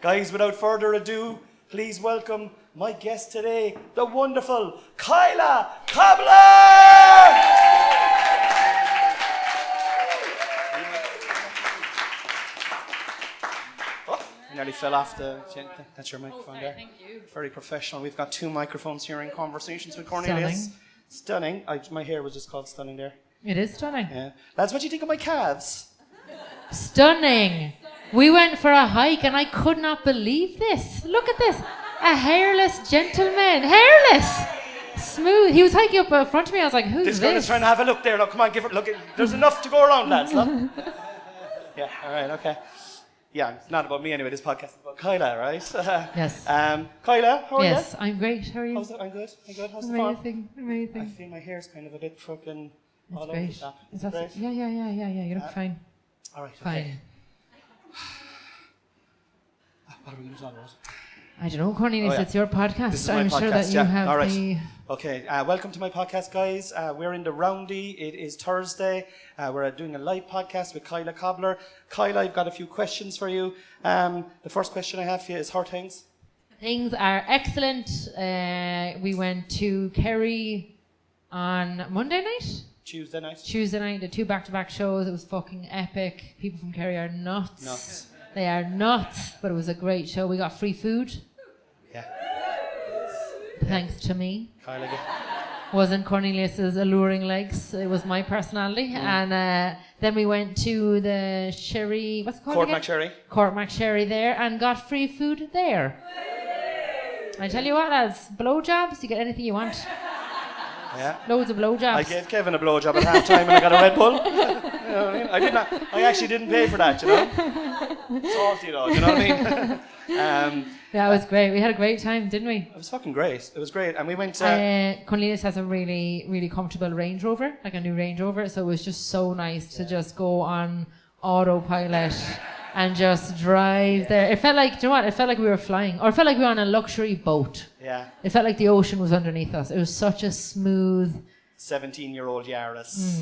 Guys, without further ado, please welcome my guest today, the wonderful Kyla Cobbler! Nearly fell off that's your microphone there. Thank you. Very professional. We've got 2 microphones here in Conversations with Cornelius. Stunning. My hair was just called stunning there. It is stunning. Yeah. Lads, what do you think of my calves? Stunning. We went for a hike and I could not believe this. Look at this. A hairless gentleman. Hairless. Smooth. He was hiking up in front of me. I was like, who's This this? girl is trying to have a look there. Look, come on, give it. Look, there's enough to go around, lads. Look. Yeah, all right, okay. Yeah, it's not about me anyway. This podcast is about Kyla, right? Yes. Kyla, how are you? Yes, I'm great. How are you? I'm good. How's the farm? Amazing. I feel my hair's kind of a bit fucking all over Great. the shop. Is Is it that great? Yeah. You look fine. All right, okay. Fine. What are we going to talk about? I don't know, Cornelius. Oh, yeah. It's your podcast. This is my I'm sure that podcast, you yeah. have All right. the. Okay, welcome to my podcast, guys. We're in the roundy. It is Thursday. We're doing a live podcast with Kyla Cobbler. Kyla, I've got a few questions for you. The first question I have for you is, how are things? Things are excellent. We went to Kerry on Monday night. Tuesday night? Tuesday night, the 2 back-to-back shows. It was fucking epic. People from Kerry are nuts. Nuts. They are nuts, but it was a great show. We got free food. Yeah. Thanks to me. Kyla, Wasn't Cornelius's alluring legs. It was my personality. And then we went to the Sherry... What's it called Court again? McSherry. Court McSherry there and got free food there. I tell you what, lads, blowjobs, you get anything you want. Yeah. Loads of blowjobs. I gave Kevin a blowjob at half time and I got a Red Bull. You know what I mean? I actually didn't pay for that, you know. Salty though, you know what I mean? Yeah, it was great. We had a great time, didn't we? It was fucking great. It was great. And we went Cornelius has a really, really comfortable Range Rover, like a new Range Rover. So it was just so nice to just go on autopilot and just drive there. It felt like, do you know what? It felt like we were flying. Or it felt like we were on a luxury boat. Yeah. It felt like the ocean was underneath us. It was such a smooth... 17-year-old Yaris.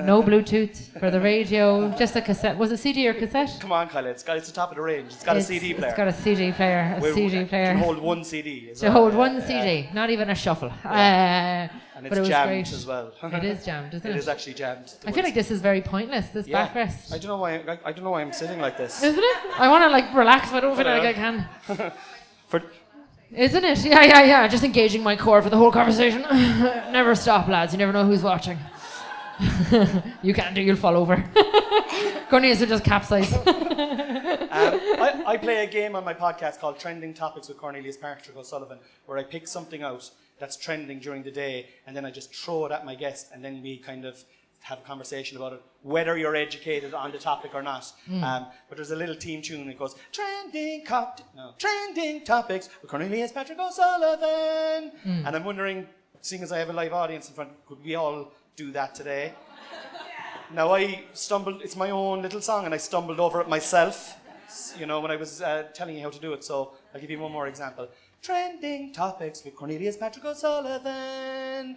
No Bluetooth for the radio, just a cassette. Was it CD or cassette? Come on, Kyla. It's the top of the range. It's got a CD player. It's got a CD player. It can hold 1 CD. To hold 1 CD, not even a shuffle. And it's but it was jammed great. as well. It is jammed, isn't it? It is actually jammed. I feel like this is very pointless, this backrest. I don't know why I'm sitting like this. Isn't it? I want to like relax, but I don't feel like I can. For Isn't it? Yeah. Just engaging my core for the whole conversation. Never stop, lads. You never know who's watching. You can't do, you'll fall over. Cornelius will just capsize. I play a game on my podcast called Trending Topics with Cornelius Patrick O'Sullivan, where I pick something out that's trending during the day, and then I just throw it at my guest, and then we kind of have a conversation about it, whether you're educated on the topic or not. But there's a little theme tune that goes, Trending Topics with Cornelius Patrick O'Sullivan. And I'm wondering, seeing as I have a live audience in front, could we all do that today? Now it's my own little song and I stumbled over it myself, you know, when I was telling you how to do it. So I'll give you one more example. Trending Topics with Cornelius Patrick O'Sullivan.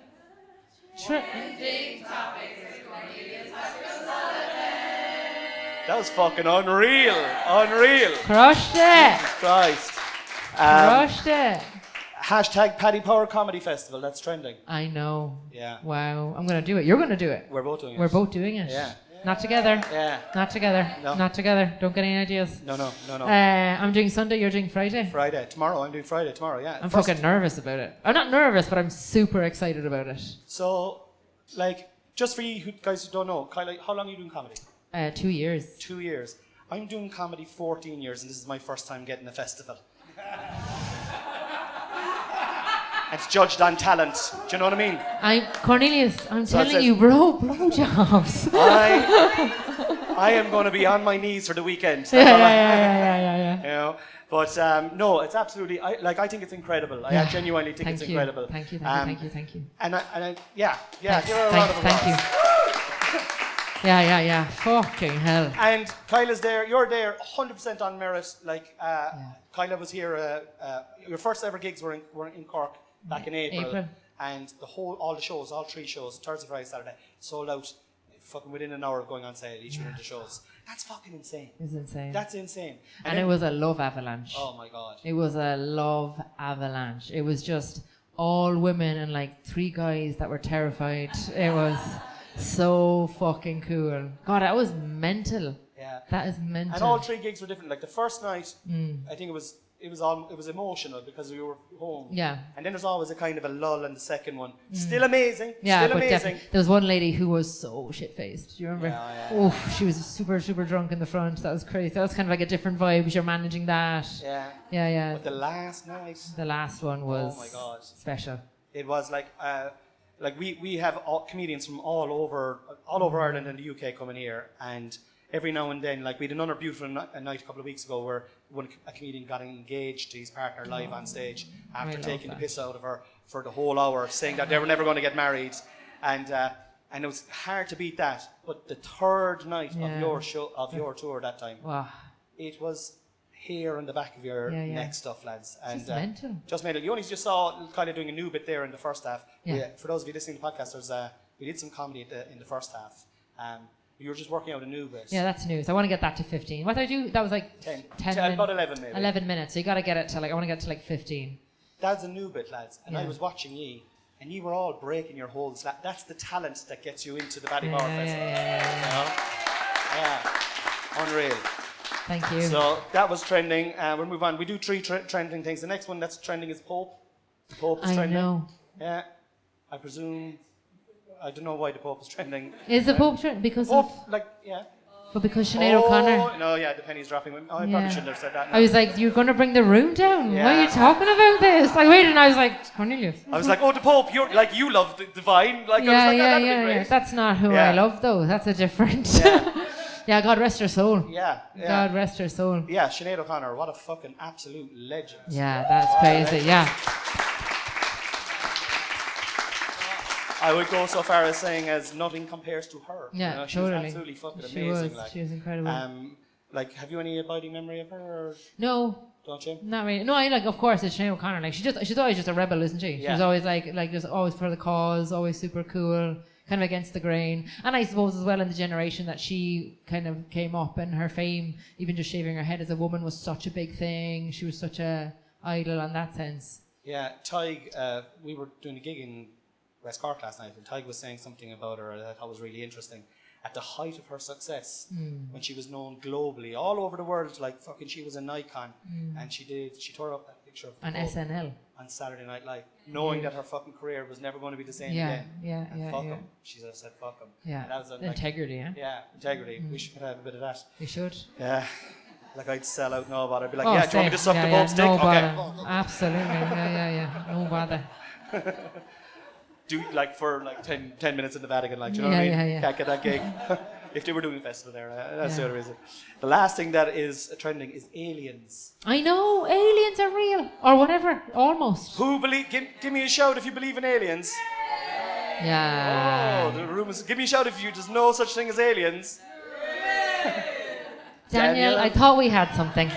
Trending Topics with Cornelius Patrick O'Sullivan. That was fucking unreal. Crushed it. Jesus Christ. Crushed it. Hashtag Paddy Power Comedy Festival. That's trending. I know. Yeah. Wow. I'm going to do it. You're going to do it. We're both doing it. We're both doing it. Yeah. Not together. Yeah. Not together. No. Not together. Don't get any ideas. No. I'm doing Sunday, you're doing Friday. Friday. Tomorrow. I'm doing Friday. Tomorrow, yeah. I'm fucking nervous about it. I'm not nervous, but I'm super excited about it. So, like, just for you guys who don't know, Kyla, how long are you doing comedy? 2 years. 2 years. I'm doing comedy 14 years, and this is my first time getting a festival. It's judged on talent. Do you know what I mean? Cornelius, I'm telling you, bro, blowjobs. I am going to be on my knees for the weekend. Yeah. You know, but no, it's absolutely. I think it's incredible. I genuinely think it's incredible. Thank you. And yeah. Give her a round of applause. Thank you. Yeah. Fucking hell. And Kyla's there. You're there, 100% on merit. Like Kyla was here. Your first ever gigs were in Cork back in April. And all the shows, all 3 shows, Thursday, Friday, Saturday, sold out fucking within an hour of going on sale, each one of the shows. That's fucking insane. It's insane. That's insane. And it was a love avalanche. Oh my God. It was a love avalanche. It was just all women and like 3 guys that were terrified. It was so fucking cool. God, that was mental. Yeah. That is mental. And all 3 gigs were different. Like the first night, I think it was emotional because we were home. Yeah. And then there's always a kind of a lull in the second one. Still amazing. Yeah, Still but amazing. there was one lady who was so shit-faced. Do you remember? Yeah. Oh, she was super, super drunk in the front. That was crazy. That was kind of like a different vibe. You're managing that. Yeah. Yeah. But the last night. The last one was oh my God. special. It was like we have comedians from all over Ireland and the UK coming here, and every now and then, like we had another beautiful night a couple of weeks ago where a comedian got engaged to his partner live on stage after taking the piss out of her for the whole hour, saying that they were never going to get married, and it was hard to beat that. But the third night of your tour that time, wow, it was hair on the back of your neck stuff, lads. And just mental. Just mental. You only just saw kind of doing a new bit there in the first half. Yeah. For those of you listening to the podcast, we did some comedy in the first half. You were just working out a new bit. Yeah, that's news. I want to get that to 15. What did I do? That was like 10 about 11 maybe. 11 minutes. So you got to get it to I want to get to like 15. That's a new bit, lads. And I was watching ye, and you were all breaking your holds. That's the talent that gets you into the Baddy Bar Festival. Yeah. Unreal. Thank you. So that was trending. We'll move on. We do 3 trending things. The next one that's trending is Pope. The Pope is trending. I know. Yeah. I presume. I don't know why the Pope is trending. Is the Pope trending? Because Pope, of... yeah. But because Sinead O'Connor... No, yeah, the penny's dropping. I probably shouldn't have said that. I was like, you're going to bring the room down? Yeah. Why are you talking about this? I waited and I was like, Cornelius. I was like, the Pope, you love the divine. Like, I was like, that'd be great. Yeah. That's not who I love, though. That's a different... Yeah, God rest her soul. Yeah. God rest her soul. Yeah, Sinead O'Connor, what a fucking absolute legend. Yeah, that's crazy, yeah. I would go so far as saying as nothing compares to her. Yeah, she was absolutely fucking amazing. She was incredible. Have you any abiding memory of her? Or no. Don't you? Not really. No, of course, it's Sinead O'Connor. Like, she's always just a rebel, isn't she? Yeah. She's always like just always for the cause, always super cool, kind of against the grain. And I suppose as well in the generation that she kind of came up and her fame, even just shaving her head as a woman was such a big thing. She was such a idol in that sense. Yeah, Tig, we were doing a gig in West Cork last night, and Tig was saying something about her that I thought was really interesting. At the height of her success, when she was known globally, all over the world, like fucking she was an icon, and she tore up that picture of on SNL on Saturday Night Live, knowing that her fucking career was never going to be the same again. Fuck him. She just said fuck him. Yeah, and that was integrity, Yeah, integrity. We should have a bit of that. We should. Yeah. Like I'd sell out, no bother. I'd be like, do you want me to suck the Pope's dick? No okay. bother. Absolutely. Yeah. No bother. Do for 10 minutes in the Vatican, do you know what I mean? Yeah. Can't get that gig. If they were doing a festival there, that's the other reason. The last thing that is trending is aliens. I know, aliens are real. Or whatever, almost. Give me a shout if you believe in aliens. Yeah. Oh, the room is, give me a shout if there's no such thing as aliens. Daniel, I thought we had something.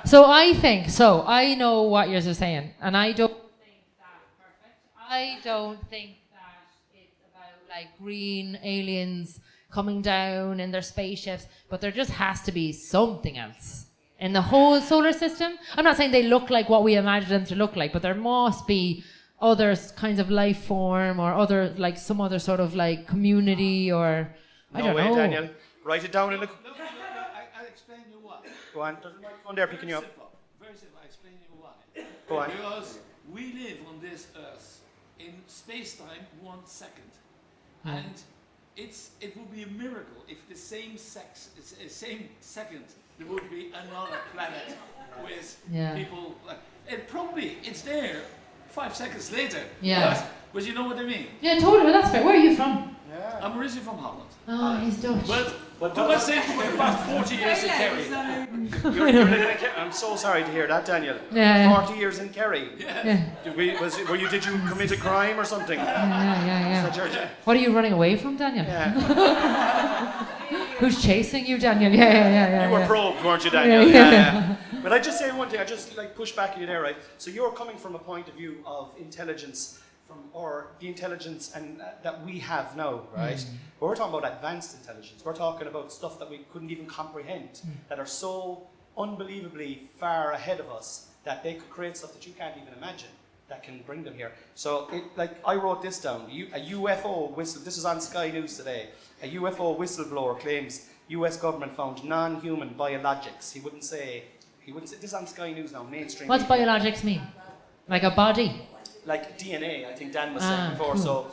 I know what you're saying, and I don't think that's perfect. I don't think that it's about green aliens coming down in their spaceships, but there just has to be something else in the whole solar system. I'm not saying they look like what we imagine them to look like, but there must be other kinds of life form or other some other sort of community or I don't know. No way, Daniel. Write it down in the... I'll explain you why. Go on. There's a microphone there picking you up. Simple. Very simple. I'll explain you why. Go on. Because we live on this earth in space-time 1 second. And it would be a miracle if the same second there would be another planet with people. And probably it's there 5 seconds later. Yeah. But you know what I mean? Yeah, totally. That's fair. Where are you from? Yeah. I'm originally from Holland. Oh, he's Dutch. But do I say for about 40 years in Kerry? You're living in Kerry. I'm so sorry to hear that, Daniel. Yeah. 40 years in Kerry. Yeah. Did you commit a crime or something? Yeah. What are you running away from, Daniel? Yeah. Who's chasing you, Daniel? Yeah. You were probed, weren't you, Daniel? Yeah. But I just say one thing. I just push back at you there, right? So you're coming from a point of view of intelligence or the intelligence and that we have now, right? But we're talking about advanced intelligence. We're talking about stuff that we couldn't even comprehend, that are so unbelievably far ahead of us that they could create stuff that you can't even imagine that can bring them here. So, I wrote this down. A UFO whistle. This is on Sky News today. A UFO whistleblower claims U.S. government found non-human biologics. He wouldn't say. This is on Sky News now. Mainstream. What's biologics mean? Like a body? Like DNA, I think Dan was saying before. Cool. So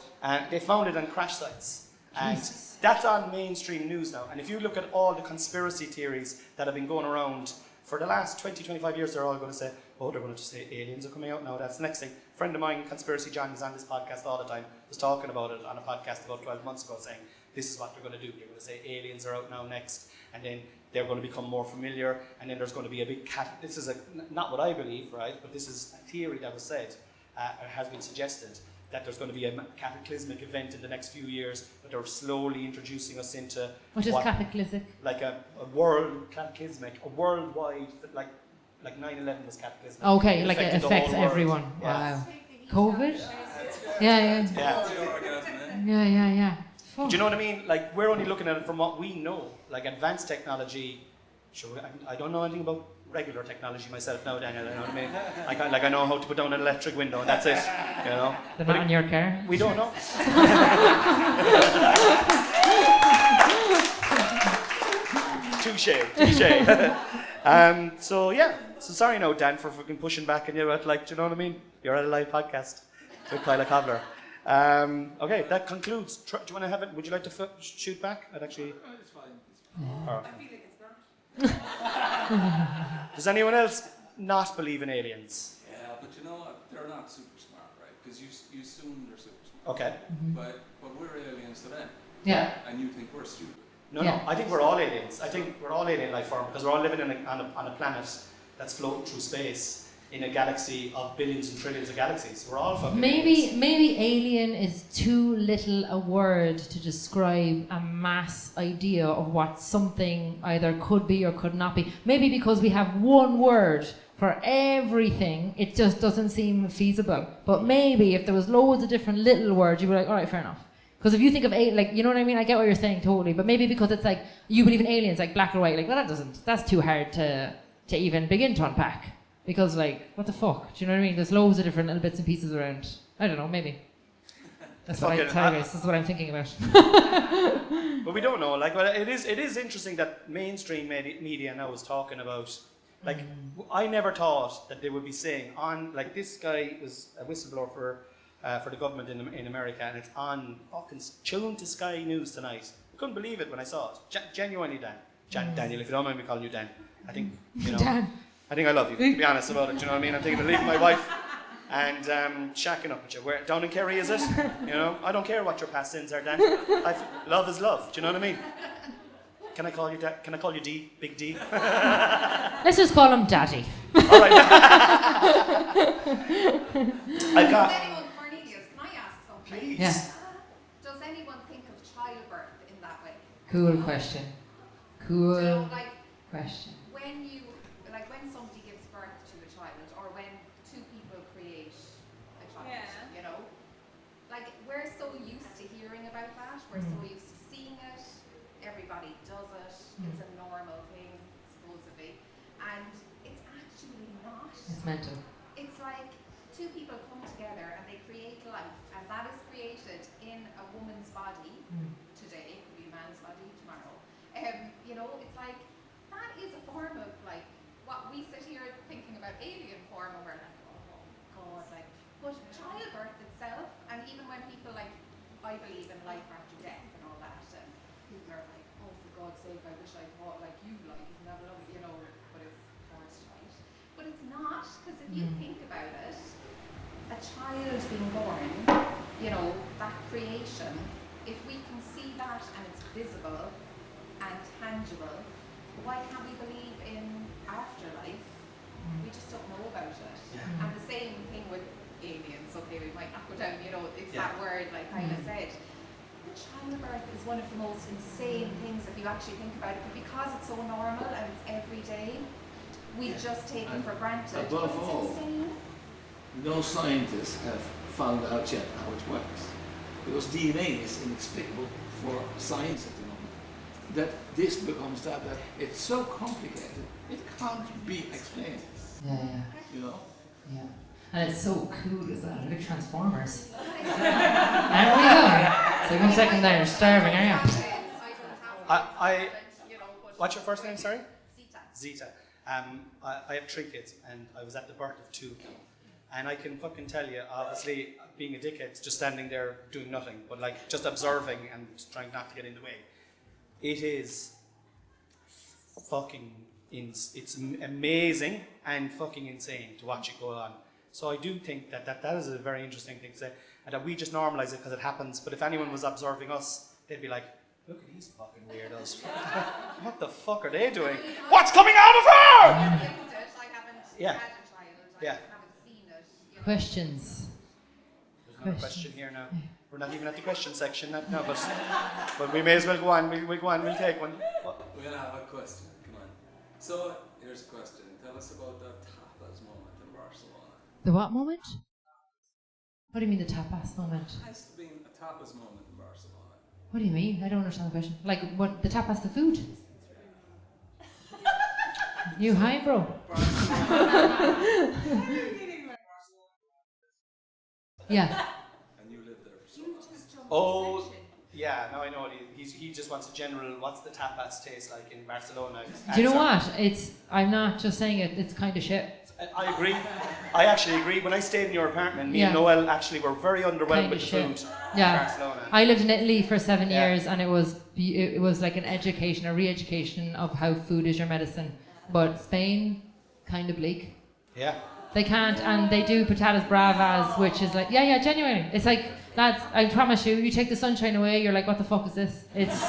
they found it on crash sites. And that's on mainstream news now. And if you look at all the conspiracy theories that have been going around for the last 20, 25 years, they're all going to say, oh, they're going to just say aliens are coming out now. That's the next thing. A friend of mine, Conspiracy John, who's on this podcast all the time, was talking about it on a podcast about 12 months ago, saying, this is what they're going to do. They're going to say aliens are out now next. And then they're going to become more familiar. And then there's going to be a big this is not what I believe, right? But this is a theory that was said. Has been suggested that there's going to be a cataclysmic event in the next few years, but they're slowly introducing us into what is cataclysmic? Like a worldwide, like 9/11 was cataclysmic. Okay, like it affects everyone. Yeah. Wow. COVID? Yeah. Do you know what I mean? Like, we're only looking at it from what we know. Like, advanced technology, sure, I don't know anything about regular technology myself now, Daniel, you know what I mean? I know how to put down an electric window, and that's it, you know? They're not in your car? We don't know. Touche. So sorry now, Dan, for fucking pushing back and you're at, do you know what I mean? You're at a live podcast with Kyla Cobbler. Okay, that concludes. Do you want to have it? Would you like to shoot back? I'd actually... It's fine. I feel like it's not. Does anyone else not believe in aliens? Yeah, but you know what? They're not super smart, right? Because you assume they're super smart. Okay. But we're aliens to them. Yeah. And you think we're stupid. No, I think we're all aliens. I think we're all alien life form because we're all living on a planet that's floating through space in a galaxy of billions and trillions of galaxies. We're all fucking aliens. Maybe alien is too little a word to describe a mass idea of what something either could be or could not be. Maybe because we have one word for everything, it just doesn't seem feasible. But maybe if there was loads of different little words, you'd be like, all right, fair enough. Because if you think of you know what I mean? I get what you're saying totally. But maybe because it's like, you believe in aliens, like black or white, that's too hard to even begin to unpack. Because, what the fuck? Do you know what I mean? There's loads of different little bits and pieces around. I don't know, maybe. That's what I'm thinking about. But we don't know. It is interesting that mainstream media now is talking about. I never thought that they would be saying this guy was a whistleblower for the government in America, and it's on fucking tuned to Sky News tonight. I couldn't believe it when I saw it. Genuinely, Dan. Daniel, if you don't mind me calling you Dan. I think, Dan. I think I love you, to be honest about it, do you know what I mean? I'm thinking of leaving my wife and shacking up with you. Where, down in Kerry, is it? You know, I don't care what your past sins are, Dan. Love is love, do you know what I mean? Can I call you Can I call you D? Big D? Let's just call him Daddy. All right. Cornelius, can I ask something? Please. Yeah. Does anyone think of childbirth in that way? Cool question. Cool question. When somebody gives birth to a child, or when two people create a child, we're so used to hearing about that, we're so used to seeing it, everybody does it, it's a normal thing, supposedly, and it's actually not. It's mental. It's like two people come together and they create life, and that is created in a woman's body today, it could be a man's body tomorrow. It's like, that is a form of what we sit here thinking about alien form, and we're like, oh God, but childbirth itself, and even when people I believe in life after death and all that, and people are like, oh, for God's sake, I wish I thought like you, never love it, but it's horse shite. But it's not, because if you think about it, a child being born, that creation, if we can see that and it's visible and tangible, why can't we believe in afterlife? We just don't know about it. Yeah. And the same thing with aliens. Okay, we might not go down, it's that word, like Kyla said. But childbirth is one of the most insane things if you actually think about it. But because it's so normal and it's every day, we just take it for granted. Above it's all, insane. no scientists have found out yet how it works. Because DNA is inexplicable for science at the moment. That this becomes that it's so complicated, it can't be explained. Yeah. You know? Yeah. And it's so cool as well. Look at Transformers. There we go. So 1 second there, you're starving, are you? What's your first name, sorry? Zita. Zita. I have 3 kids, and I was at the birth of 2 of them. And I can fucking tell you, obviously, being a dickhead, just standing there doing nothing, but like just observing and trying not to get in the way. It is fucking, it's amazing and fucking insane to watch it go on. So I do think that is a very interesting thing to say, and that we just normalize it because it happens. But if anyone was observing us, they'd be like, look at these fucking weirdos. What the fuck are they doing? What's coming out of her? I haven't had a child. Yeah. I haven't seen it. Questions. There's another question here now. We're not even at the question section now, but we may as well go on. We'll go on. We'll take one. We're gonna have a question. Come on. So here's a question. Tell us about the tapas moment in Barcelona. The what moment? What do you mean the tapas moment? Has there been a tapas moment in Barcelona? What do you mean? I don't understand the question. Like what? The tapas, the food? You high, bro? Yeah. And you lived there for so long. Oh, yeah. Now I know what he just wants a general. What's the tapas taste like in Barcelona? Do you know what? I'm not just saying it. It's kind of shit. I agree. I actually agree. When I stayed in your apartment, me and Noel actually were very underwhelmed with the food in Barcelona. I lived in Italy for 7 Yeah. years, and it was like an education, a re-education of how food is your medicine. But Spain, kind of bleak. Yeah. They can't, and they do patatas bravas, which is like, genuinely. It's like, lads, I promise you, you take the sunshine away, you're like, what the fuck is this? It's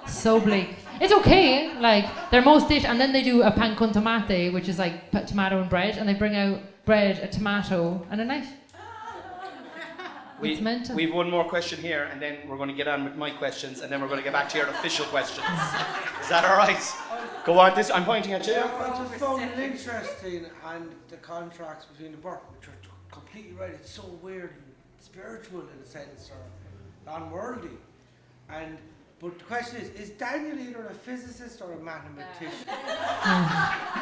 so bleak. It's okay, like, they're most dish, and then they do a pan con tomate, which is like tomato and bread, and they bring out bread, a tomato, and a knife. It's mental. We've one more question here, and then we're going to get on with my questions, and then we're going to get back to your official questions. Is that all right? Go on. I'm pointing at you. I just found it interesting, and the contracts between the birth, which are completely right. It's so weird and spiritual in a sense, or unworldly. But the question is Daniel either a physicist or a mathematician? I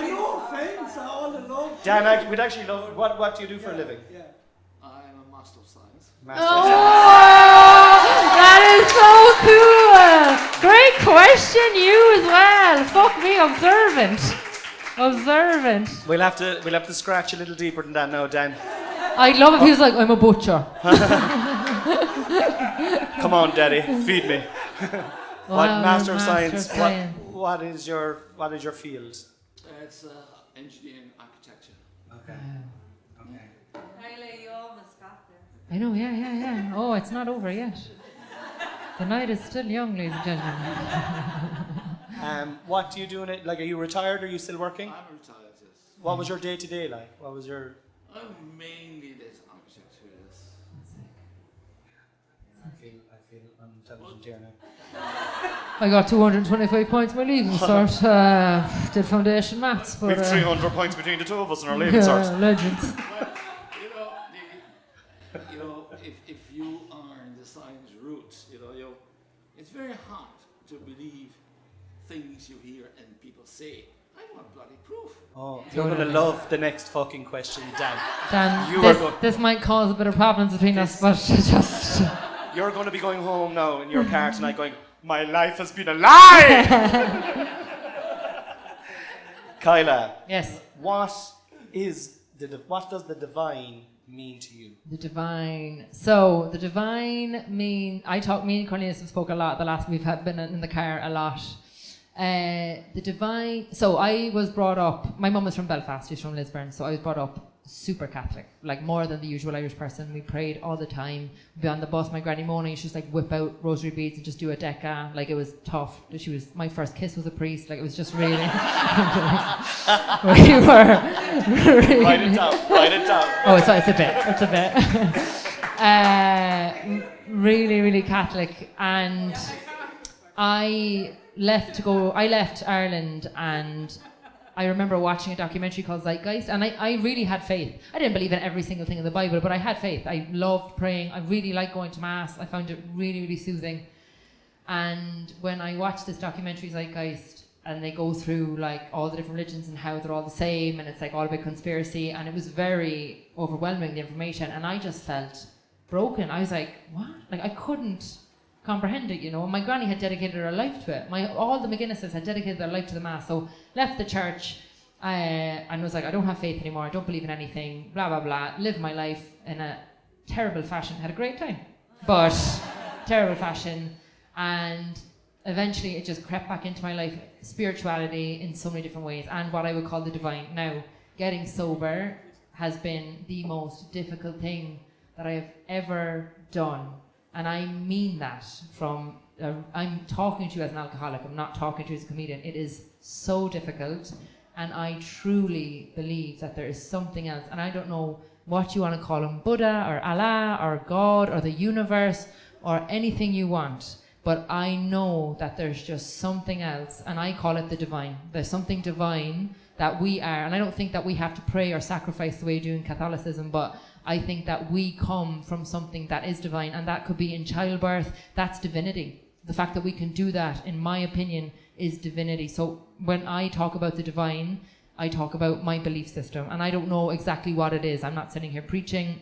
no offense, I all the love. Dan, we'd actually love. What do you do for a living? Yeah. I'm a Master of Science. That is so cool! Great question, you as well. Fuck me, observant. We'll have to scratch a little deeper than that now, Dan. I'd love if he was like, I'm a butcher. Come on, Daddy, feed me. Wow, Master of Master Science? of Science. What is your field? It's engineering architecture. Okay. Kyla, you almost got there. I know, yeah. Oh, it's not over yet. The night is still young, ladies and gentlemen. What do you do in it? Like, are you retired? Or are you still working? I'm retired, yes. What was your day-to-day like? What was your... I mainly did architecture, yes. I feel unintelligent here now. I got 225 points in my leaving cert. Did foundation maths, but... We've 300 points between the two of us in our leaving cert. Legends. Well, if you are in the science roots, it's very hard to believe things you hear and people say. I want bloody proof. Oh, you're going to love the next fucking question, Dan. Dan, this might cause a bit of problems between us, but just... You're going to be going home now in your car tonight going, my life has been a lie! Kyla. Yes. What does the divine mean to you? The divine. So the divine me and Cornelius have spoke a lot. We've been in the car a lot. The divine. So I was brought up. My mum is from Belfast. She's from Lisburn. So I was brought up super Catholic, like more than the usual Irish person. We prayed all the time. We'd be on the bus. My granny Mona used to just like whip out rosary beads and just do a deca. Like it was tough. My first kiss was a priest. Like it was just really. We were. Really, Write it down. Oh, it's a bit. Really, really Catholic, and I left Ireland, and I remember watching a documentary called Zeitgeist, and I really had faith. I didn't believe in every single thing in the Bible, but I had faith. I loved praying. I really liked going to Mass. I found it really, really soothing. And when I watched this documentary, Zeitgeist, and they go through like all the different religions and how they're all the same, and it's like all a big conspiracy, and it was very overwhelming, the information, and I just felt broken. I was like, what? Like, I couldn't comprehend it, you know. My granny had dedicated her life to it. All the McGuinnesses had dedicated their life to the Mass. So left the church and was like, I don't have faith anymore. I don't believe in anything. Blah blah blah. Lived my life in a terrible fashion. Had a great time, but terrible fashion. And eventually, it just crept back into my life. Spirituality in so many different ways, and what I would call the divine. Now, getting sober has been the most difficult thing that I have ever done. And I mean that from, I'm talking to you as an alcoholic, I'm not talking to you as a comedian. It is so difficult, and I truly believe that there is something else. And I don't know what you want to call him, Buddha or Allah or God or the universe or anything you want, but I know that there's just something else, and I call it the divine. There's something divine that we are, and I don't think that we have to pray or sacrifice the way you do in Catholicism, but I think that we come from something that is divine, and that could be in childbirth. That's divinity. The fact that we can do that, in my opinion, is divinity. So when I talk about the divine, I talk about my belief system, and I don't know exactly what it is. I'm not sitting here preaching,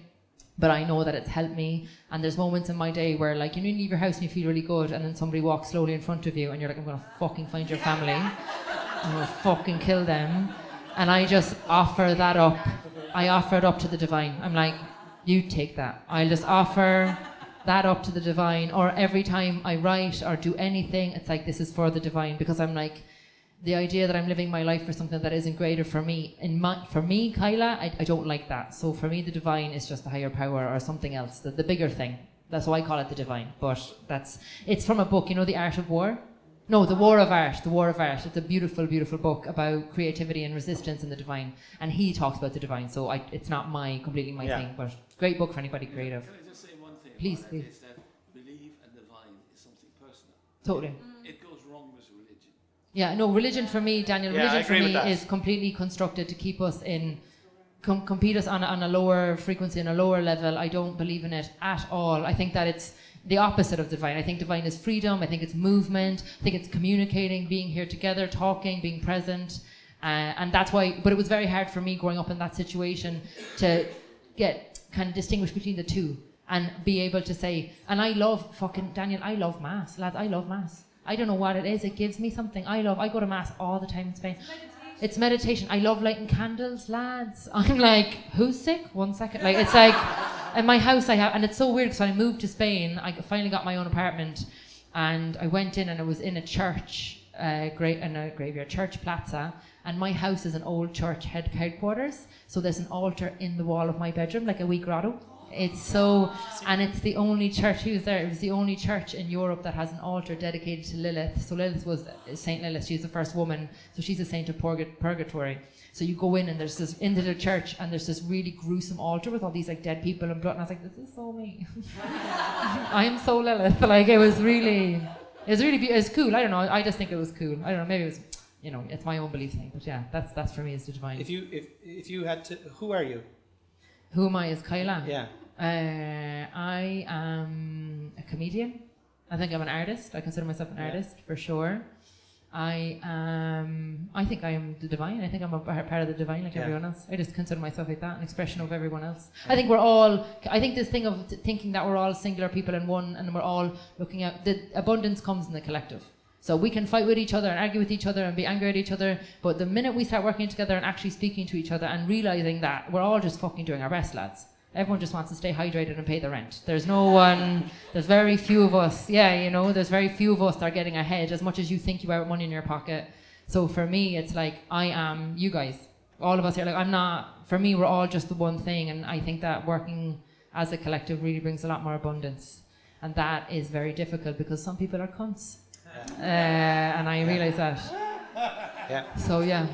but I know that it's helped me. And there's moments in my day where, like, you leave your house and you feel really good, and then somebody walks slowly in front of you, and you're like, I'm gonna fucking find your family. I'm gonna fucking kill them. And I just offer that up. I offer it up to the divine. I'm like, you take that. I'll just offer that up to the divine. Or every time I write or do anything, it's like, this is for the divine, because I'm like, the idea that I'm living my life for something that isn't greater for me. For me, Kyla, I don't like that. So for me, the divine is just the higher power or something else, the bigger thing. That's why I call it the divine. But it's from a book, you know, The Art of War? No, The War of Art. The War of Art. It's a beautiful, beautiful book about creativity and resistance and the divine. And he talks about the divine, so it's not completely my thing, but great book for anybody creative. Can I just say one thing? Please. Is that belief and divine is something personal. Totally. It goes wrong with religion. Yeah, no, religion for me, Daniel, religion for me that. is completely constructed to keep us in, compete us on a lower frequency, on a lower level. I don't believe in it at all. I think that it's the opposite of divine. I think divine is freedom. I think it's movement. I think it's communicating, being here together, talking, being present. And that's why, but it was very hard for me growing up in that situation to kind of distinguish between the two and be able to say, and I love Daniel, I love Mass, lads, I love Mass. I don't know what it is. It gives me something. I go to Mass all the time in Spain. It's meditation. I love lighting candles, lads. I'm like, who's sick? 1 second. Like, it's like, in my house and it's so weird because when I moved to Spain, I finally got my own apartment, and I went in and it was in a church, in a graveyard, church plaza, and my house is an old church headquarters, so there's an altar in the wall of my bedroom, like a wee grotto. And it's the only church, he was there, it was the only church in Europe that has an altar dedicated to Lilith. So Lilith was Saint Lilith, she's the first woman, so she's a saint of purgatory. So you go in and there's this, into the church, and there's this really gruesome altar with all these like dead people and blood, and I was like, this is so me. I'm so Lilith. Like, it was cool. I don't know, I just think it was cool. I don't know, maybe it was, you know, it's my own belief thing, but yeah, that's for me is the divine. If you had to, who are you? Who am I as Kyla? Yeah. I am a comedian. I think I'm an artist. I consider myself an artist for sure. I think I am the divine. I think I'm a part of the divine like everyone else. I just consider myself like that, an expression of everyone else. I think this thing of thinking that we're all singular people in one, and we're all looking out, the abundance comes in the collective. So we can fight with each other and argue with each other and be angry at each other, but the minute we start working together and actually speaking to each other and realising that we're all just fucking doing our best, lads. Everyone just wants to stay hydrated and pay the rent. There's very few of us, there's very few of us that are getting ahead as much as you think you are with money in your pocket. So for me, it's like, I am you guys. All of us here, like, I'm not, for me, we're all just the one thing, and I think that working as a collective really brings a lot more abundance. And that is very difficult because some people are cunts. And I realise that. Yeah. So yeah.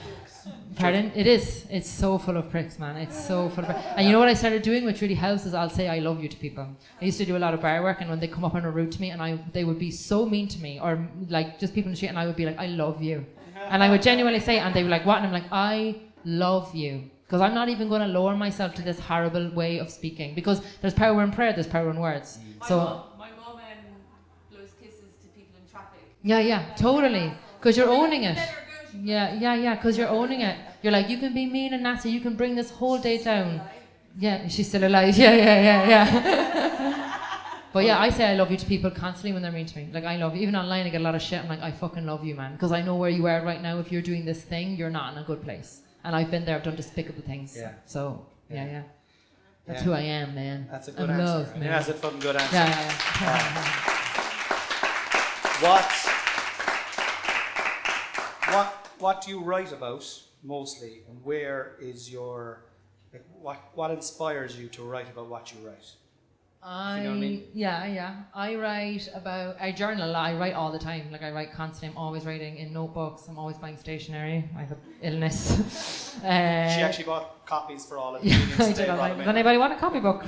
Pardon? It is. It's so full of pricks, man. It's so full of pricks. And you know what I started doing, which really helps, is I'll say I love you to people. I used to do a lot of bar work, and when they come up and are rude to me, and they would be so mean to me, or like just people in the street, and I would be like, I love you. And I would genuinely say it, and they were like, what? And I'm like, I love you. Because I'm not even going to lower myself to this horrible way of speaking. Because there's power in prayer, there's power in words. So my mum blows kisses to people in traffic. yeah, totally. Because you're owning it. Yeah, because you're owning it. You're like, you can be mean and nasty, you can bring this whole day down. Yeah, she's still alive. Yeah. But yeah, I say I love you to people constantly when they're mean to me. Like, I love you. Even online, I get a lot of shit. I'm like, I fucking love you, man. Because I know where you are right now. If you're doing this thing, you're not in a good place. And I've been there. I've done despicable things. Yeah. So, yeah. That's who I am, man. That's a good I answer. love, man. Yeah, that's a fucking good answer. Yeah. What do you write about mostly, and where is your, like, what inspires you to write about what you write? You know what I mean? Yeah. I journal a lot. I write all the time. Like, I write constantly. I'm always writing in notebooks. I'm always buying stationery. I have illness. She actually bought copies for all of you. Does anybody want a copybook?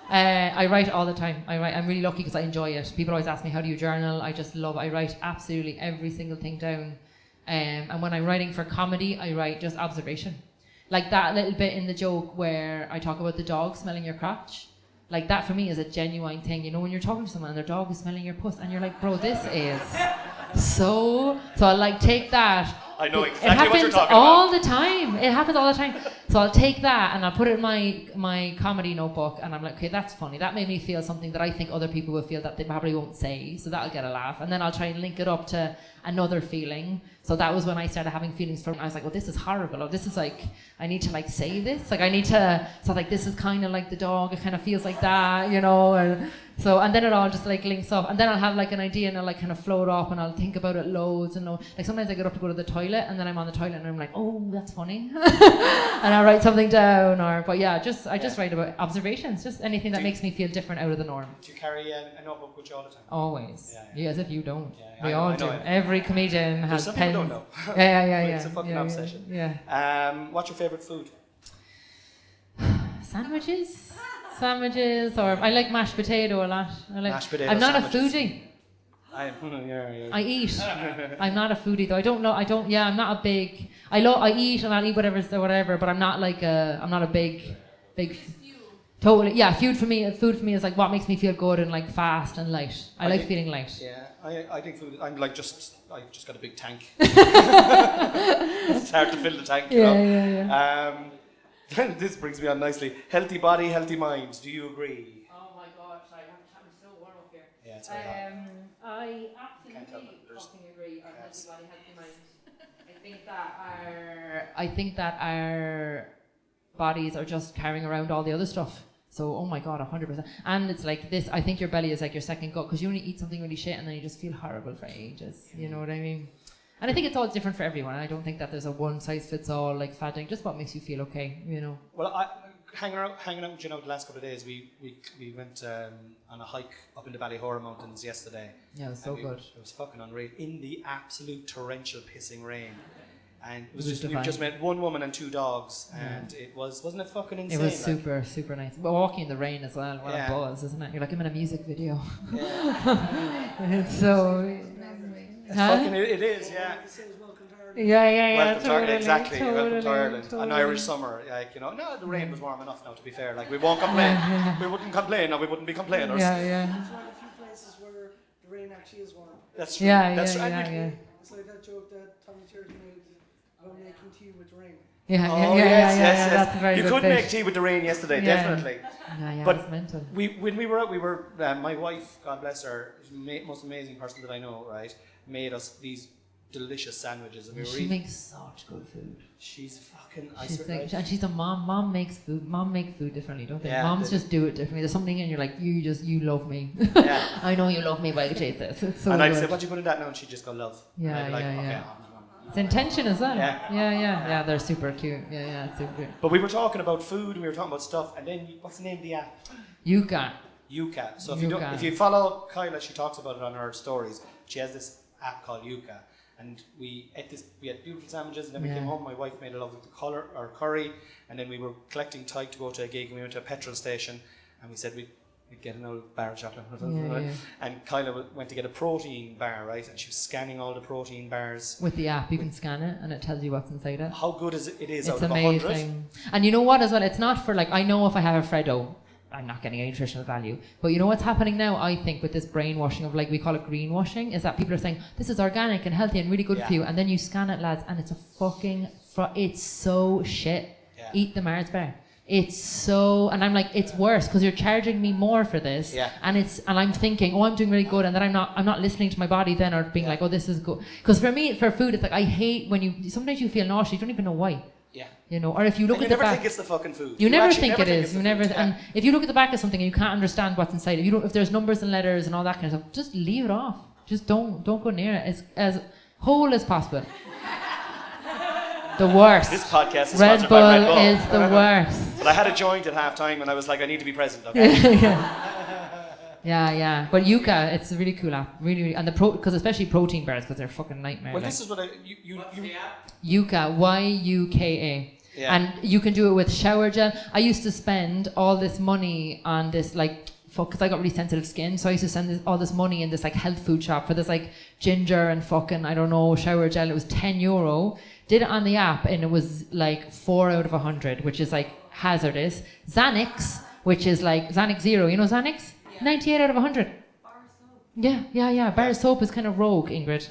I write all the time. I'm really lucky because I enjoy it. People always ask me, how do you journal? I just love it. I write absolutely every single thing down. And when I'm writing for comedy, I write just observation. Like that little bit in the joke where I talk about the dog smelling your crotch. Like, that for me is a genuine thing. You know, when you're talking to someone and their dog is smelling your puss and you're like, bro, this is so I'll like take that. I know exactly it happens what you're talking all about. the time. It happens all the time. So I'll take that and I'll put it in my comedy notebook and I'm like, okay, that's funny. That made me feel something that I think other people will feel that they probably won't say. So that'll get a laugh. And then I'll try and link it up to another feeling. So that was when I started having feelings from, I was like, oh, this is horrible. Oh, this is like, I need to like say this. Like, I need to, so like, this is kind of like the dog. It kind of feels like that, you know. And then it all just like links up. And then I'll have like an idea and I'll like kind of float up and I'll think about it loads and loads. Like, sometimes I get up to go to the toilet and then I'm on the toilet and I'm like, oh, that's funny. And I'll write something down. But yeah, I just write about observations, just anything that makes me feel different out of the norm. Do you carry a notebook with you all the time? Always. Yeah, as if you don't. Yeah, We I all know, do. I know. Every comedian has some pens. people don't know. Yeah. It's a fucking obsession. Yeah. What's your favourite food? Sandwiches, or I like mashed potato a lot. Mashed potato I'm not sandwiches. a foodie. Yeah. I eat. I'm not a foodie though. I'm not a big. I eat and I'll eat whatever. But I'm not like I'm not a big. Totally. Yeah. Food for me is like what makes me feel good and like fast and light. I like feeling light. Yeah. I think food. I've just got a big tank. It's hard to fill the tank. You know? Yeah. This brings me on nicely. Healthy body, healthy mind. Do you agree? Oh my God! I'm so warm up here. Yeah, it's very hot. I Can't tell, absolutely but there's fucking agree. Our caps. healthy body, healthy mind. I think that our bodies are just carrying around all the other stuff. So, oh my God, 100%. And it's like this. I think your belly is like your second gut because you only eat something really shit and then you just feel horrible for ages. You know what I mean? And I think it's all different for everyone. I don't think that there's a one size fits all like fat thing. Just what makes you feel okay, you know. Well, hanging out with you know the last couple of days, we went on a hike up in the Ballyhora Mountains yesterday. Yeah, it was so good. It was fucking unreal in the absolute torrential pissing rain. And it was It was just, we divine. just met one woman and two dogs, and it wasn't it fucking insane? It was like? super, super nice. But walking in the rain as well, what Yeah. a buzz, isn't it? You're like, I'm in a music video. Yeah. It's so... Fucking it is, yeah. Yeah, Welcome to Ireland, totally, exactly. Welcome to Ireland. An totally. Irish summer, like, you know. No, the rain was warm enough now, to be fair. Like, we won't complain. We wouldn't complain, or we wouldn't be complainers. Yeah. There's one of the few places where the rain actually is warm. That's true. Yeah. That's right. It's like that joke that Tommy Church made about making tea with rain. Yeah, Oh, yes. yes. That's a very You good could bit. make tea with the rain yesterday, Yeah. definitely. Yeah, But it's mental. When we were out, my wife, God bless her, most amazing person that I know, right, made us these delicious sandwiches, and we were She eating. makes such good food. She's fucking. I She's swear, like, right? and she's a mom. Mom makes food. Mom make food differently, don't they? Yeah, Moms they just do it differently. There's something in you're like, you love me. Yeah. I know you love me, but I can taste this. It's so And I'd good. say, what do you put in that now? And she'd just go, love. Yeah, and I'd be like, yeah, okay. yeah. It's intention as well. Yeah. Yeah. They're super cute. Yeah, it's super cute. But we were talking about food, we were talking about stuff, and then what's the name of the app? Yuka. Yuka. So Yuka. if you follow Kyla, she talks about it on her stories. She has this app called Yuka, and we had beautiful sandwiches, and then we Yeah. came home. My wife made a lovely curry, and then we were collecting type to go to a gig, and we went to a petrol station, and we said we'd we'd get an old bar of chocolate. Yeah. And Kyla went to get a protein bar, right? And she was scanning all the protein bars. With the app, you can scan it and it tells you what's inside it. How good is it? It is It's out of 100. amazing. And you know what as well? It's not for like, I know if I have a Freddo, I'm not getting any nutritional value. But you know what's happening now, I think, with this brainwashing of like, we call it greenwashing, is that people are saying, this is organic and healthy and really good for you. And then you scan it, lads, and it's a fucking, it's so shit. Yeah. Eat the Mars bar. It's so, and I'm like, it's worse because you're charging me more for this. Yeah. And I'm thinking, oh, I'm doing really good. And then I'm not listening to my body then, or being like, oh, this is good. Because for me, for food, it's like, I hate when sometimes you feel nauseous, you don't even know why. Yeah. You know, or if you look at the back. You never think it's the fucking food. You never actually think never it is. it's You the never, food, yeah. and if you look at the back of something and you can't understand what's inside, if there's numbers and letters and all that kind of stuff, just leave it off. Just don't go near it. It's as whole as possible. The worst. This podcast is Red sponsored Bull by Red Bull. is the worst. But I had a joint at half time and I was like, I need to be present, okay? Yeah. But Yuka, it's a really cool app. Really, really, and because especially protein bars, because they're fucking nightmare. Well, like. this is what Yuka, Yuka. Yeah. And you can do it with shower gel. I used to spend all this money on this, like, because I got really sensitive skin, so I used to spend all this money in this like health food shop for this like ginger and fucking, I don't know, shower gel. It was €10. Did it on the app and it was like 4 out of 100, which is like hazardous. Xanax, which is like Xanax Zero, you know Xanax? Yeah. 98 out of 100. Bar soap. Yeah. Bar soap is kind of rogue, Ingrid.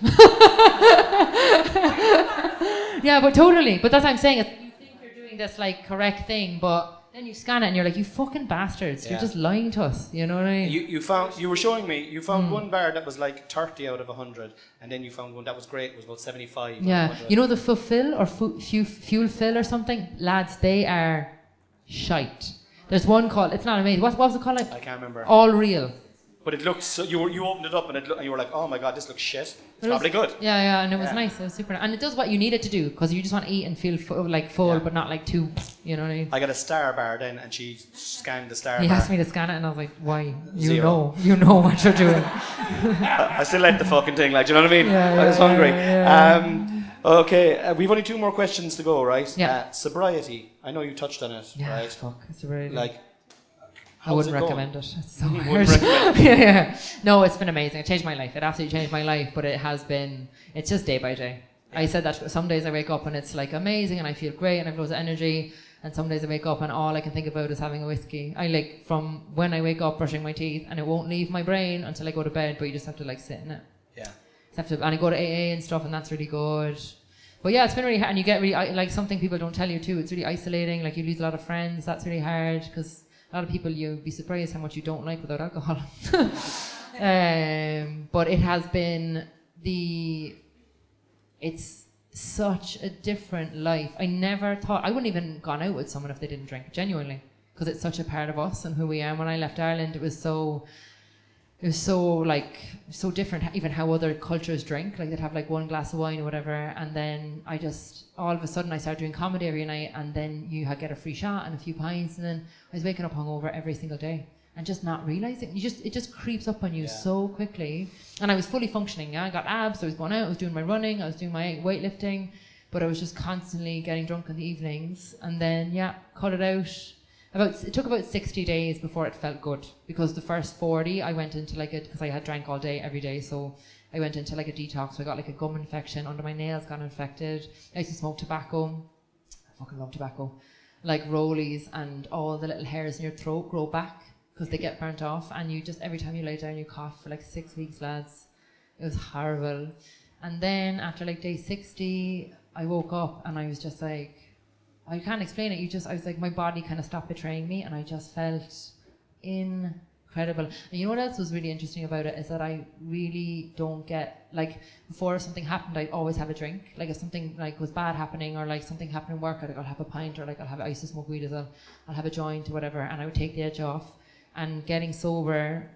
Yeah, but totally. But that's what I'm saying. You think you're doing this like correct thing, but then you scan it and you're like, you fucking bastards. Yeah. You're just lying to us. You know what I mean? You were showing me, you found one bar that was like 30 out of 100, and then you found one that was great, it was about 75. Yeah. You know the Fulfill or Fuel Fill or something? Lads, they are shite. There's one called, it's not amazing. What was it called? Like, I can't remember. All Real. But it looked so, you opened it up and you were like, oh my god, this looks shit. It's probably good. Yeah, and it was Yeah. nice. It was super. And it does what you need it to do, because you just want to eat and feel full, Yeah. but not like too, you know what I mean? I got a Star bar then, and she scanned the Star He bar. asked me to scan it, and I was like, "Why? You Zero. know what you're doing." I still like the fucking thing, like, do you know what I mean? Yeah, I was hungry. yeah. Okay, we've only 2 more questions to go, right? Yeah. Sobriety. I know you touched on it, Yeah, right? fuck. It's really. Like, I how's wouldn't it recommend it. It's so You hard. wouldn't recommend Yeah. No, it's been amazing. It changed my life. It absolutely changed my life. But it has been. It's just day by day. I said that some days I wake up and it's like amazing and I feel great and I have loads of energy. And some days I wake up and all I can think about is having a whiskey. I like from when I wake up brushing my teeth, and it won't leave my brain until I go to bed. But you just have to like sit in it. Yeah. And I go to AA and stuff, and that's really good. But yeah, it's been really hard, and you get really like something people don't tell you too. It's really isolating. Like you lose a lot of friends. That's really hard because a lot of people, you'd be surprised how much you don't like without alcohol. But it has been it's such a different life. I never thought I wouldn't even gone out with someone if they didn't drink, genuinely, because it's such a part of us and who we are. When I left Ireland, it was so different, even how other cultures drink. Like they'd have like 1 glass of wine or whatever, and then I just all of a sudden I started doing comedy every night, and then you get a free shot and a few pints, and then I was waking up hungover every single day and just not realizing. It just creeps up on you so quickly. And I was fully functioning. I got abs. I was going out. I was doing my running. I was doing my weightlifting, but I was just constantly getting drunk in the evenings, and then cut it out. It took about 60 days before it felt good, because the first 40 I went into because I had drank all day every day, so I went into like a detox. So I got like a gum infection under my nails, got infected. I used to smoke tobacco. I fucking love tobacco. Like rollies, and all the little hairs in your throat grow back because they get burnt off, and you just every time you lay down you cough for like 6 weeks, lads. It was horrible. And then after like day 60 I woke up and I was just like, I can't explain it. I was like, my body kind of stopped betraying me, and I just felt incredible. And you know what else was really interesting about it is that I really don't get, like, before something happened, I'd always have a drink. Like if something like was bad happening, or like something happened in work, I'll have a pint, or like I used to smoke weed as well. I'll have a joint or whatever, and I would take the edge off. And getting sober,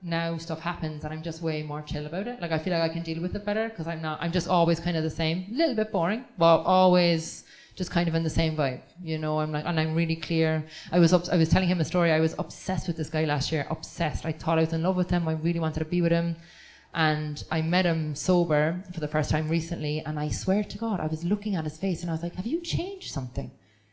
now stuff happens and I'm just way more chill about it. Like I feel like I can deal with it better because I'm just always kind of the same, a little bit boring, but always just kind of in the same vibe, you know. I'm really clear. I was telling him a story. I was obsessed with this guy last year, obsessed. I thought I was in love with him. I really wanted to be with him, and I met him sober for the first time recently, and I swear to God, I was looking at his face and I was like, have you changed something?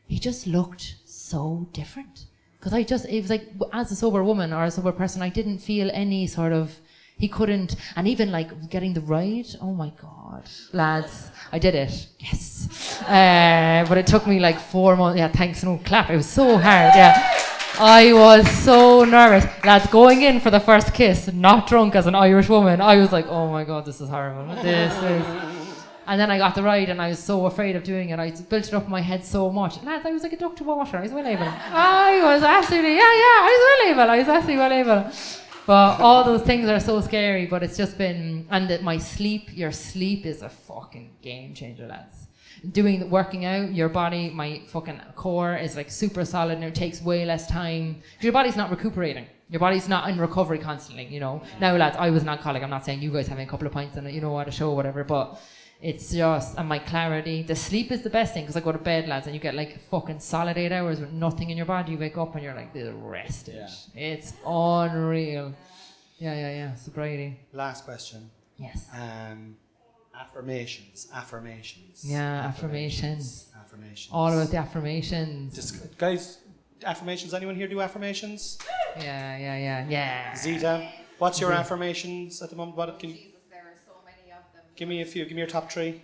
He just looked so different. Because it was like, as a sober woman or a sober person, I didn't feel any sort of, he couldn't, and even like getting the ride, oh my God, lads, I did it, yes. But it took me like 4 months, yeah, thanks, no clap, it was so hard, yeah. I was so nervous. Lads, going in for the first kiss, not drunk as an Irish woman, I was like, oh my God, this is horrible, this is... And then I got the ride and I was so afraid of doing it. I built it up in my head so much. Lads, I was like a duck to water. I was well able. I was absolutely, I was absolutely well able. But all those things are so scary, but it's just been, and that your sleep is a fucking game changer, lads. Working out, your body, my fucking core is like super solid and it takes way less time. Your body's not recuperating. Your body's not in recovery constantly, you know. Now, lads, I was an alcoholic. I'm not saying you guys having a couple of pints and, you know, at a show or whatever, but it's just, and my clarity, the sleep is the best thing, because I go to bed, lads, and you get like fucking solid 8 hours with nothing in your body. You wake up and you're like, this rested. Yeah. It's unreal. Yeah. Sobriety. Last question. Yes. Affirmations. Yeah, affirmations. All about the affirmations. Guys, affirmations. Anyone here do affirmations? Yeah. Zita, what's your affirmations at the moment? What can you? Give me a few. Give me your top 3.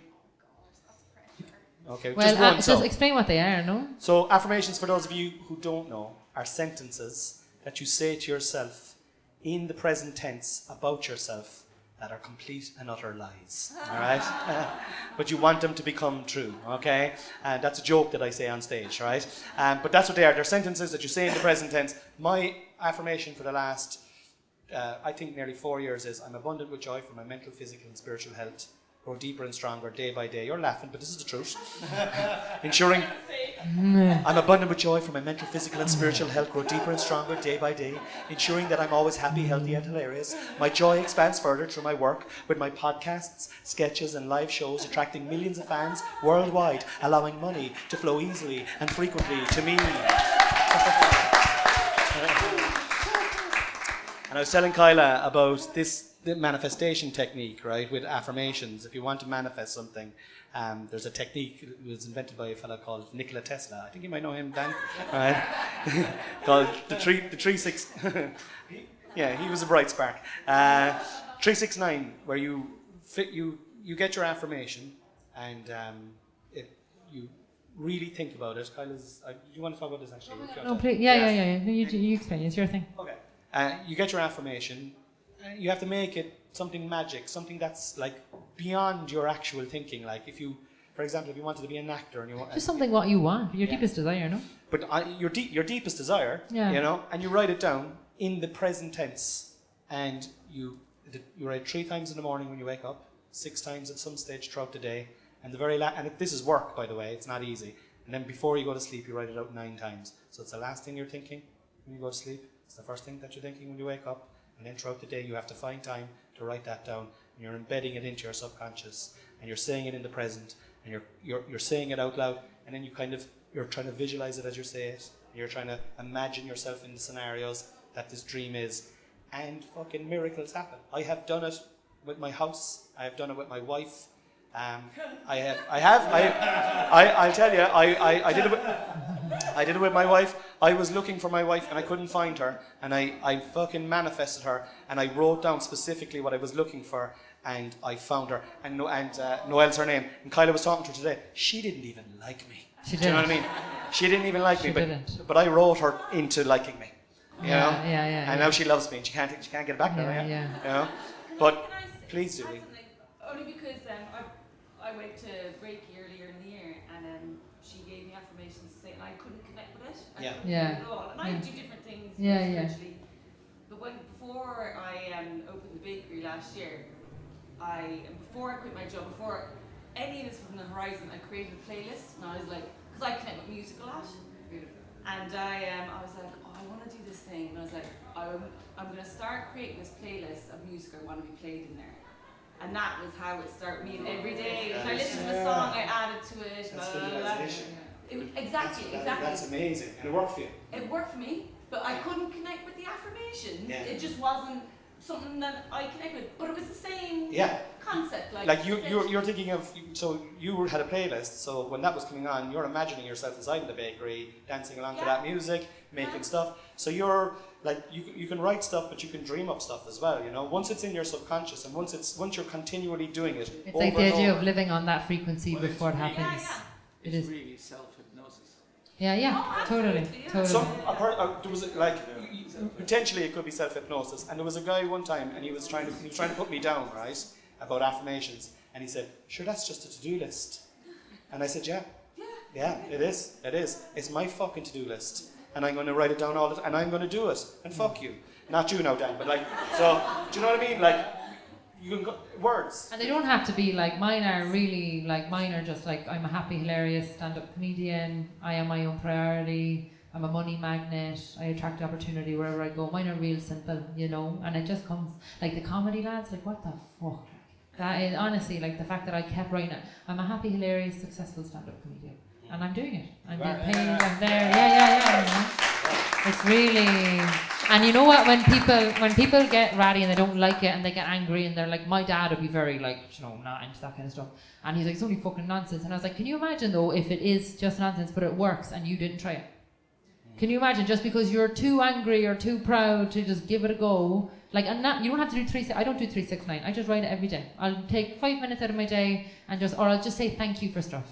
Okay, well, just one. Just explain what they are, no? So affirmations, for those of you who don't know, are sentences that you say to yourself in the present tense about yourself that are complete and utter lies. All right? But you want them to become true, okay? And that's a joke that I say on stage, right? But that's what they are. They're sentences that you say in the present tense. My affirmation for the last I think nearly 4 years is, I'm abundant with joy for my mental, physical and spiritual health. Grow deeper and stronger day by day. You're laughing, but this is the truth. Ensuring I'm abundant with joy for my mental, physical and spiritual health. Grow deeper and stronger day by day. Ensuring that I'm always happy, healthy and hilarious. My joy expands further through my work with my podcasts, sketches and live shows, attracting millions of fans worldwide, allowing money to flow easily and frequently to me. And I was telling Kyla about the manifestation technique, right, with affirmations. If you want to manifest something, there's a technique that was invented by a fellow called Nikola Tesla. I think you might know him, Dan, right? Called the 3-6. Yeah, he was a bright spark. 3-6-9, where you get your affirmation and you really think about it. Kyla's, you want to talk about this actually? No, please. Yeah. You explain. It's your thing. Okay. You get your affirmation, you have to make it something magic, something that's like beyond your actual thinking. Like if you, for example, if you wanted to be an actor and you want... Just something what you want, your deepest desire, no? But your deepest desire, you know, and you write it down in the present tense, and you write 3 times in the morning when you wake up, 6 times at some stage throughout the day, and and this is work, by the way, it's not easy. And then before you go to sleep, you write it out 9 times. So it's the last thing you're thinking when you go to sleep. It's the first thing that you're thinking when you wake up, and then throughout the day you have to find time to write that down, and you're embedding it into your subconscious, and you're saying it in the present, and you're saying it out loud, and then you're trying to visualize it as you say it, and you're trying to imagine yourself in the scenarios that this dream is, and fucking miracles happen. I have done it with my house. I have done it with my wife. I'll tell you, I did it with my wife. I was looking for my wife and I couldn't find her, and I fucking manifested her, and I wrote down specifically what I was looking for, and I found her, and Noelle's her name, and Kyla was talking to her today. She didn't even like me. Do you know what I mean? She didn't even like me, but I wrote her into liking me. You know? And now she loves me, and she can't get back now. You know? But please do. Only because I went to Reiki earlier in the year, and she gave me affirmations to say, and I couldn't connect with it. I couldn't connect at all. And I do different things spiritually. But before I opened the bakery last year, before I quit my job, before any of this was on the horizon, I created a playlist, and I was like, because I connect with music a lot. And I was like, I want to do this thing, and I was like, I'm going to start creating this playlist of music I want to be played in there. And that was how it started. Me every day, when I listened to the song, I added to it. That's visualization. Exactly. That's amazing. And it worked for you. It worked for me, but I couldn't connect with the affirmation. Yeah. It just wasn't something that I connect with. But it was the same Yeah. concept. Like you're thinking of, so you had a playlist, so when that was coming on, you're imagining yourself inside in the bakery, dancing along to that music, making stuff. So you're like, you can write stuff, but you can dream up stuff as well, you know. Once it's in your subconscious, and once you're continually doing it, it's like the idea of living on that frequency before it happens. It is really self-hypnosis. Totally. There was like potentially it could be self-hypnosis, and there was a guy one time, and he was trying to put me down, right, about affirmations, and he said, "Sure, that's just a to-do list," and I said, "Yeah, it is. It's my fucking to-do list, and I'm going to write it down all the time, and I'm going to do it, and fuck you, not you now, Dan, but like, so do you know what I mean? Like, you can go words, and they don't have to be like mine are just like, I'm a happy, hilarious stand-up comedian. I am my own priority. I'm a money magnet. I attract opportunity wherever I go. Mine are real simple, you know, and it just comes like the comedy lads. Like, what the fuck? That is honestly like the fact that I kept writing it. I'm a happy, hilarious, successful stand-up comedian, and I'm doing it. I'm being paid. I'm there. Yeah. You know? It's really, and you know what? When people get ratty and they don't like it and they get angry and they're like, my dad would be very like, you know, not into that kind of stuff, and he's like, it's only fucking nonsense. And I was like, can you imagine though if it is just nonsense but it works and you didn't try it? Can you imagine just because you're too angry or too proud to just give it a go? Like, and not, you don't have to do I don't do 369. I just write it every day. I'll take 5 minutes out of my day and I'll just say thank you for stuff.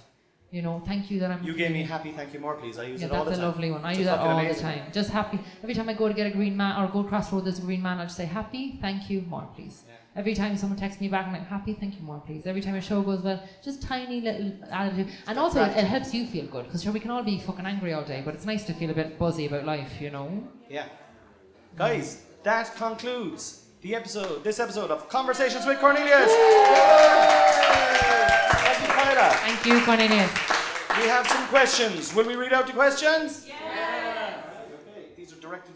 You know, thank you that I'm... You gave me happy, thank you more, please. I use it all the time. That's a lovely one. I do that all the time. Just happy. Every time I go to get a green man or go across the road, there's a green man, I'll just say happy, thank you, more, please. Yeah. Every time someone texts me back, I'm like, happy, thank you, more, please. Every time a show goes well, just tiny little attitude. And also, it helps you feel good, because sure, we can all be fucking angry all day, but it's nice to feel a bit buzzy about life, you know? Yeah. Guys, that concludes this episode of Conversations with Cornelius. Thank you, Kyla. Thank you, Cornelius. We have some questions. Will we read out the questions? Yeah. Okay, these are directed